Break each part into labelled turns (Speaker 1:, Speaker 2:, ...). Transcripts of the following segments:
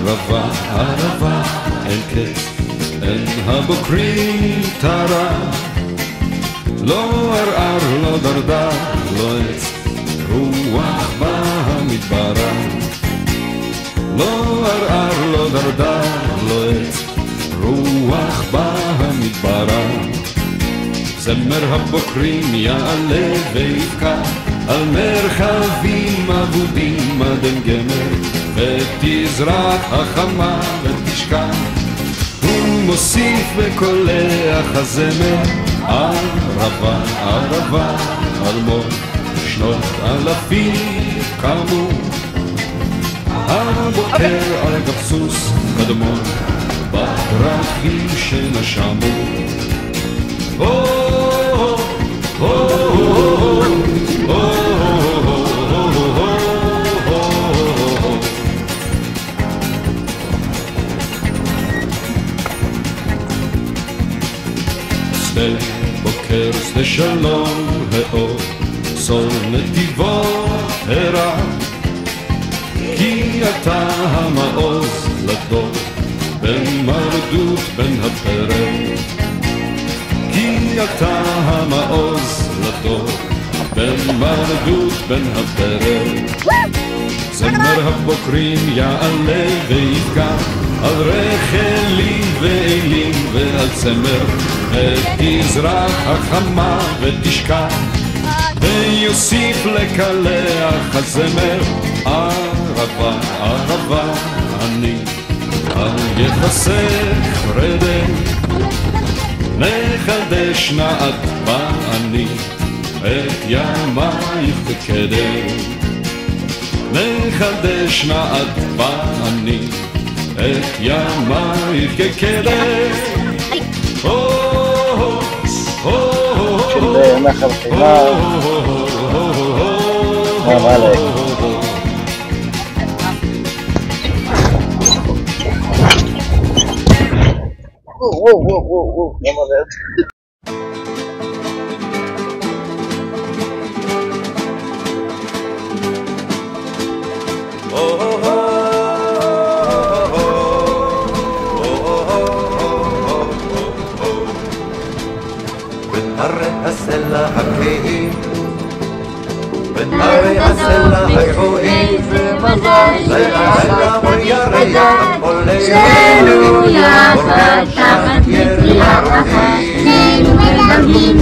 Speaker 1: ערבה, ערבה, אין קץ, אין הבוקרים טרה, לא ערער, לא דרדר, לא עץ, רוח במדברה. לא ערער, לא דרדר, לא עץ, רוח במדברה. זמר הבוקרים יעלה ויבקע על מרחבים אבודים עד אין גמר, ותזרח החמה ותשקע. הוא מוסיף וקולח הזמר, ערבה, ערבה, אלמוג, שנות אלפים קמו. הבוקר על גב סוס קדמון, בדרכים שנשמו. שדה בוקר, שדה שלום, האור, סול נתיבות הרע, כי אתה המעוז לדור, בין מרדות בין הפרק. כי אתה המעוז לדור, בין מרדות בין הפרק. זמר הבוקרים יעלה ויבקע על רחלים ואלים ועל צמר, ותזרח החמה ותשקע, ויוסיף לקלח הזמר, ערבה, ערבה, אני על יחסך רדם, נחדש נעת בעני את ימייך בקדם. נחדש נעת בעני את ימייך כקדם.
Speaker 2: של נחל חימה. מה עליי? וואו, למה לאט?
Speaker 3: בנהרי הסלע הכהים, בנהרי הסלע הגבוהים, ולעלם ירח עולה,
Speaker 4: שנינו יחד תחת ירח, שנינו מדברים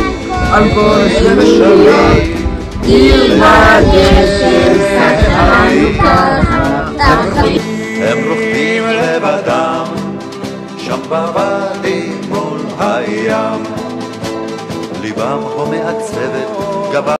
Speaker 4: על כל שמשלים, ילמד גשם סחרנו ככה.
Speaker 3: הם רוכבים לבדם, שם בוואדי מול הים, ליבם הו מעצבת גבה